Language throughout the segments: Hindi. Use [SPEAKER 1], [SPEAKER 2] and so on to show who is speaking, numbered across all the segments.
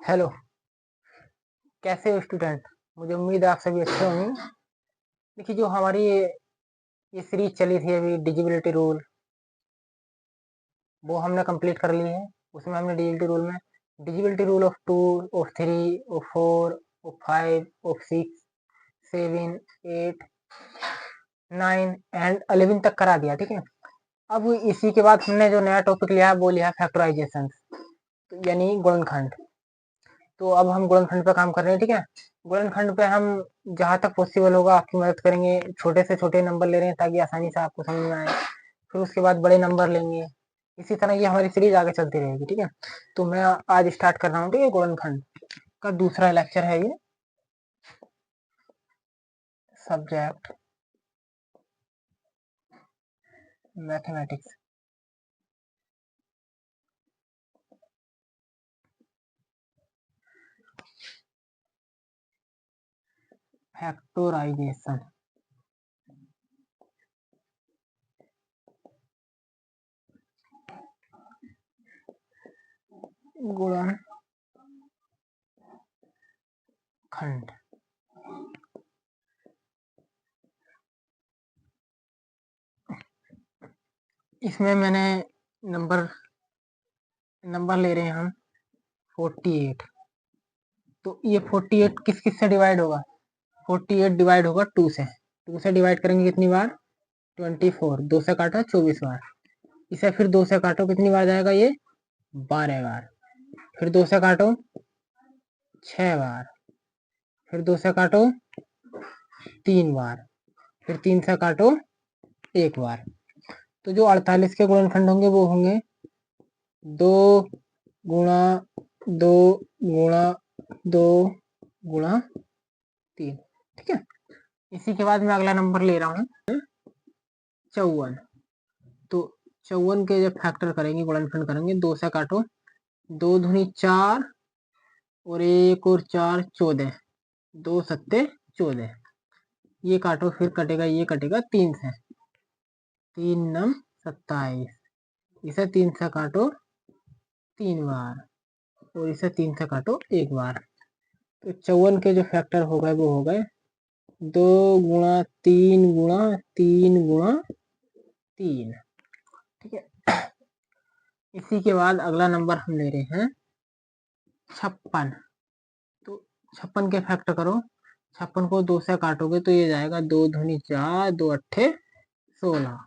[SPEAKER 1] हेलो, कैसे हो स्टूडेंट? मुझे उम्मीद है आप सभी अच्छे होंगे। देखिए, जो हमारी ये सीरीज चली थी अभी डिजिबिलिटी रूल, वो हमने कंप्लीट कर ली है। उसमें हमने divisibility rule of 2, of 3, of 4, of 5, of 6, 7, 8, 9 and 11 तक करा दिया। ठीक है, अब इसी के बाद हमने जो नया टॉपिक लिया है वो लिया है फैक्टराइजेशन, यानी गुणनखंड। तो अब हम गुणनखंड पे काम कर रहे हैं। ठीक है, गुणनखंड पे हम जहाँ तक पॉसिबल होगा आपकी मदद करेंगे। छोटे से छोटे नंबर ले रहे हैं ताकि आसानी से आपको समझ में आए, फिर उसके बाद बड़े नंबर लेंगे। इसी तरह ये हमारी सीरीज आगे चलती रहेगी। ठीक है, तो मैं आज स्टार्ट कर रहा हूँ। ठीक है, गुणनखंड का दूसरा लेक्चर है ये। Subject mathematics, factorisation. गुणनखंड, इसमें मैंने नंबर ले रहे हैं हम 48। तो ये 48 किस किस से डिवाइड होगा? 48 डिवाइड होगा 2 से। 2 से डिवाइड करेंगे कितनी बार? 24। 2 से काटा 24 बार। इसे फिर 2 से काटो, कितनी बार जाएगा ये? 12 बार। फिर 2 से काटो 6 बार। फिर 2 से काटो 3 बार। फिर 3 से काटो 1 बार। तो जो 48 के गुणनखंड होंगे वो होंगे 2 गुणा 2 गुणा 2 गुणा 3। ठीक है, इसी के बाद मैं अगला नंबर ले रहा हूँ 54। तो 54 के जब फैक्टर करेंगे, गुणनखंड करेंगे, 2 से काटो, 2 दूनी 4 और 1 और 4 14, 2 सत्ते 14। ये काटो, फिर कटेगा, ये कटेगा 3 से, 3 नम 27। इसे 3 से काटो 3 बार और इसे 3 से काटो 1 बार। तो 54 के जो फैक्टर हो गए वो हो गए 2 गुणा 3 गुणा 3 गुणा 3। ठीक है, इसी के बाद अगला नंबर हम ले रहे हैं 56। तो 56 के फैक्टर करो, 56 को 2 से काटोगे तो ये जाएगा 2 दूनी 4, 2 अट्ठे 16।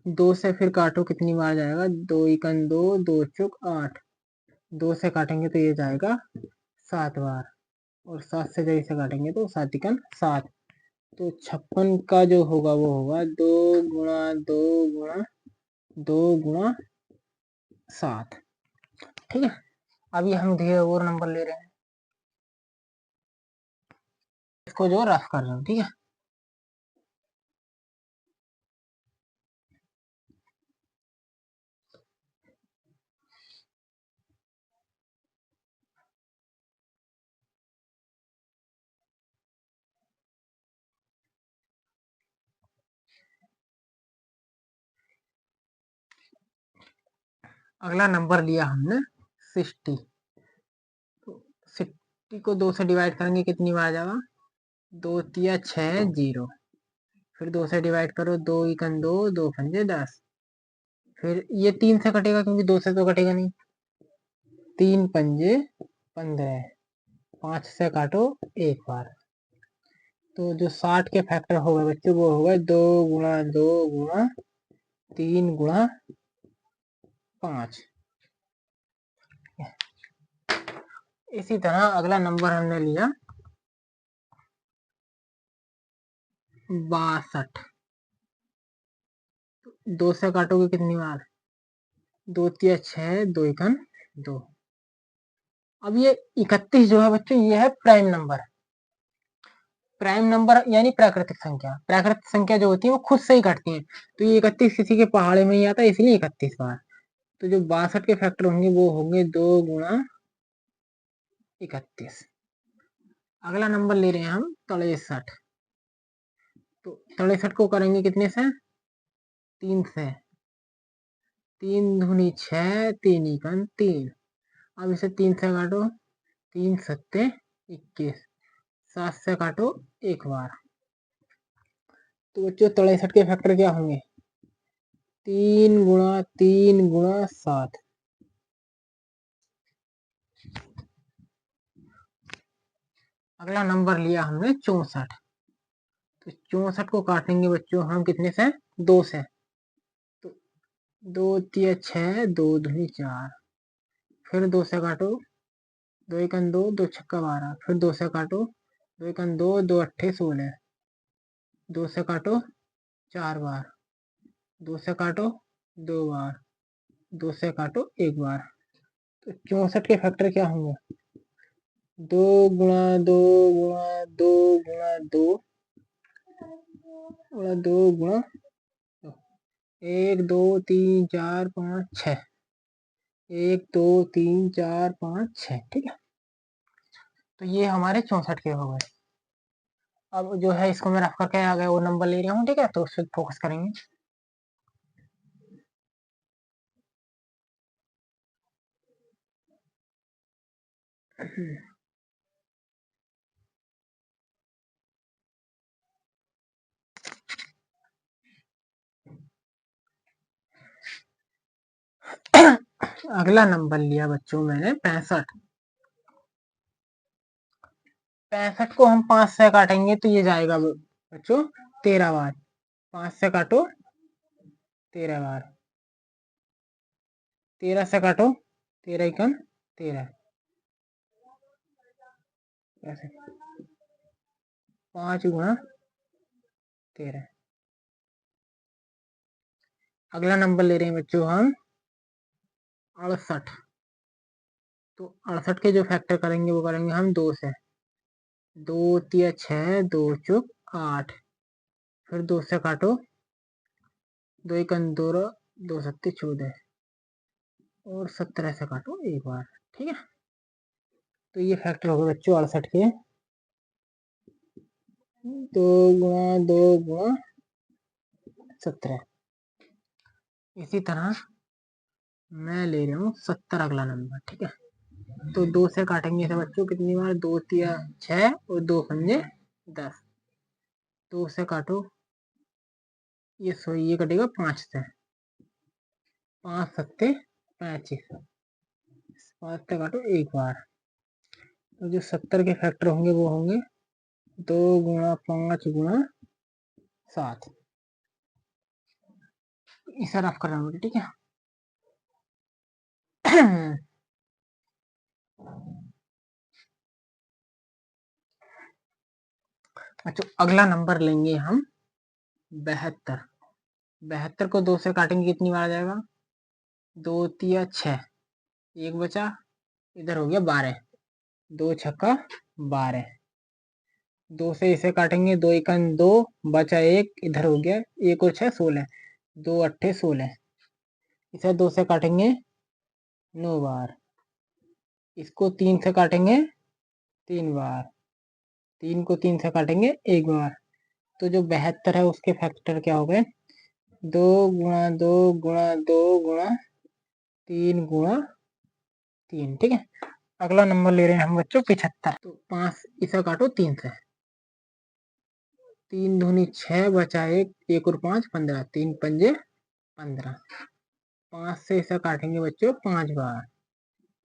[SPEAKER 1] 2 से फिर काटो, कितनी बार जाएगा? 2 इकन 2, 2 चुक 8। 2 से काटेंगे तो ये जाएगा 7 बार और 7 से जब इसे काटेंगे तो 7 इकन 7। तो 56 का जो होगा वो होगा 2 गुणा 2 गुणा 2 गुणा 7। ठीक है, अभी हम धीरे और नंबर ले रहे हैं, इसको जो रफ कर रहे हो। ठीक है, अगला नंबर लिया हमने 60। तो 60 को 2 से डिवाइड करेंगे, कितनी बार आ जाएगा? 2 तिया 6 0। फिर 2 से डिवाइड करो, 2 इकन 2, 2 पंजे 10। फिर ये 3 से कटेगा क्योंकि 2 से तो कटेगा नहीं, 3 पंजे 15। 5 से काटो 1 बार। तो जो 60 के फैक्टर हो गए बच्चों वो हो गए 2 गुणा 2 गुणा 3 गुणा 5। इसी तरह अगला नंबर हमने लिया 62। 2 से काटोगे कितनी बार? 2 तिया 6, 2 इकन 2। अब ये 31 जो है बच्चों, ये है प्राइम नंबर। प्राइम नंबर यानी प्राकृतिक संख्या। प्राकृतिक संख्या जो होती है वो खुद से ही घटती है। तो ये 31 किसी के पहाड़े में ही आता है, इसलिए 31 बार। तो जो 62 के फैक्टर होंगे वो होंगे 2 गुणा 31। अगला नंबर ले रहे हैं हम 63। तो 63 को करेंगे कितने से? 3 से। 3 दूनी 6, 3 एकम 3। अब इसे 3 से काटो, 3 सत्ते 21, 7 से काटो एक बार। तो बच्चों 63 के फैक्टर क्या होंगे? 3 गुणा 3 गुणा 7। अगला नंबर लिया हमने 64। तो 64 को काटेंगे बच्चों हम कितने से? 2 से। तो 2 तिया 6, 2 दूनी 4। फिर 2 से काटो, 2 एकम 2, 2 छक्का 12। फिर 2 से काटो, 2 एकम 2, 2 अट्ठे 16। 2 से काटो 4 बार, 2 से काटो 2 बार, 2 से काटो 1 बार। तो 64 के फैक्टर क्या होंगे? 2 गुणा 2 गुणा 2 गुणा 2 गुणा 2 गुणा 1 2 3 4 5 6। 1 2 3 4 5 6। ठीक है, तो ये हमारे 64 के हो गए। अब जो है इसको मैं रफ करके आ गया वो नंबर ले रहा हूँ। ठीक है, तो उस पर फोकस करेंगे। अगला नंबर लिया बच्चों मैंने 65। 65 को हम 5 से काटेंगे तो ये जाएगा बच्चों 13 बार। 5 से काटो 13 बार, 13 से काटो 13 एकम 13। ऐसे 5 गुणा 13। अगला नंबर ले रहे हैं बच्चों हम 68। तो 68 के जो फैक्टर करेंगे वो करेंगे हम 2 से। 2 तिया 6, 2 चौक 8। फिर 2 से काटो, 2 एकम 2, 2 सत्ते 14 और 17 से काटो एक बार। ठीक है, तो ये फैक्टर हो गए बच्चों 68 के। 2 गुणा 2 गुणा 17। इसी तरह मैं ले रहा हूँ 70 अगला नंबर। ठीक है, तो 2 से काटेंगे इसे बच्चों कितनी बार? 2 तिया 6 और 2 पंजे 10। 2 से काटो, ये कटेगा 5 से। 5 सत्ते 25, 5 से काटो एक बार। तो जो 70 के फैक्टर होंगे वो होंगे 2 गुणा 5 गुणा 7। इसे रफ करना मुझे। ठीक है, अच्छा अगला नंबर लेंगे हम 72। 72 को 2 से काटेंगे कितनी बार आ जाएगा? 2 तिया 6, एक बचा, इधर हो गया 12। 2 छक्का 12। 2 से इसे काटेंगे, 2 एकम 2, बचा 1, इधर हो गया 1 और 6 16। 2 अट्ठे 16। इसे 2 से काटेंगे 9 बार। इसको 3 से काटेंगे 3 बार। 3 को 3 से काटेंगे एक बार। तो जो 72 है उसके फैक्टर क्या हो गए? 2 गुणा 2 गुणा 2 गुणा 3 गुणा 3। ठीक है, अगला नंबर ले रहे हैं हम बच्चों 75। तो 5 इसे काटो 3 से। 3 दूनी 6, बचा 1, 1 और 5 15। 3 पंजे 15। 5 से इसे काटेंगे बच्चों 5 बार।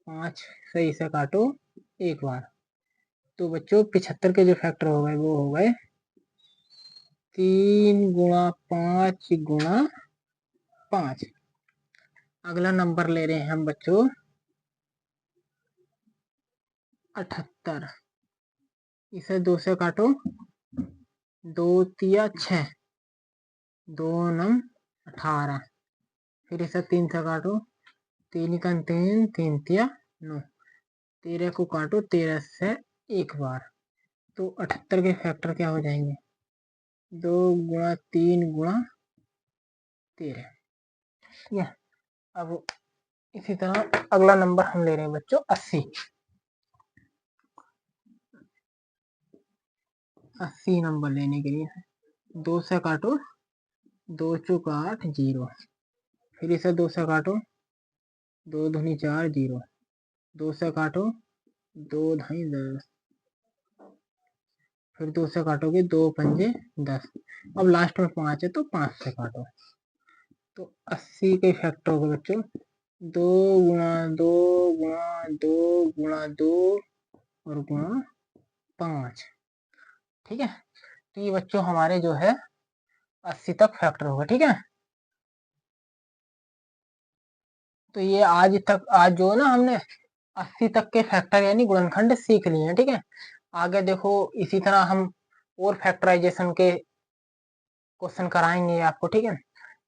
[SPEAKER 1] 5 से इसे काटो एक बार। तो बच्चों 75 के जो फैक्टर हो गए वो हो गए 3 गुणा 5 गुणा 5। अगला नंबर ले रहे हैं हम बच्चों 78। इसे 2 से काटो, 2 तिया 6, 2 नम 18। फिर इसे 3 से काटो, 3 एकम 3, 3 तिया 9। 13 को काटो 13 से एक बार। तो 78 के फैक्टर क्या हो जाएंगे? 2 गुणा 3 गुणा 13। ठीक है, अब इसी तरह अगला नंबर हम ले रहे हैं बच्चों 80। 80 नंबर लेने के लिए 2 से काटो, 2 चौक 8 0। फिर इसे 2 से काटो, 2 दूनी 4 0, 2 से काटो, 2 ढाई 10, फिर 2 से काटोगे, 2 पंजे 10, अब लास्ट में 5 है तो 5 से काटो। तो 80 के फैक्टर होगा बच्चों 2 गुणा 2 गुणा 2 गुणा 2 और गुणा 5। ठीक है, तो ये बच्चों हमारे जो है 80 तक फैक्टर होगा। ठीक है, तो ये आज जो ना हमने 80 तक के फैक्टर यानी गुणनखंड सीख लिए हैं। ठीक है, आगे देखो इसी तरह हम और फैक्टराइजेशन के क्वेश्चन कराएंगे आपको। ठीक है,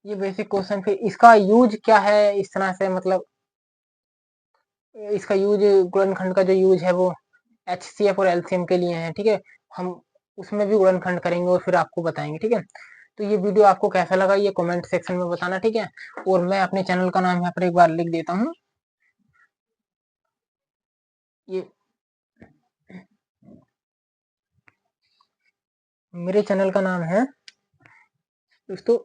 [SPEAKER 1] ये बेसिक क्वेश्चन, फिर इसका यूज क्या है इस तरह से, मतलब इसका यूज, गुणनखंड का जो यूज है वो HCF और LCM के लिए है। ठीक है, हम उसमें भी गुणनखंड करेंगे और फिर आपको बताएंगे। ठीक है, तो ये वीडियो आपको कैसा लगा ये कमेंट सेक्शन में बताना। ठीक है, और मैं अपने चैनल का नाम यहाँ पर एक बार लिख देता हूँ, ये मेरे चैनल का नाम है दोस्तों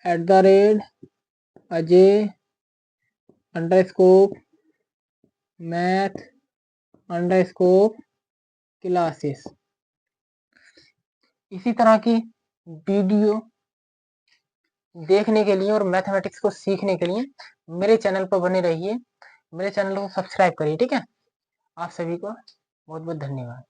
[SPEAKER 1] @Ajay_math_classes। इसी तरह की वीडियो देखने के लिए और मैथमेटिक्स को सीखने के लिए मेरे चैनल पर बने रहिए, मेरे चैनल को सब्सक्राइब करिए। ठीक है, आप सभी को बहुत बहुत धन्यवाद।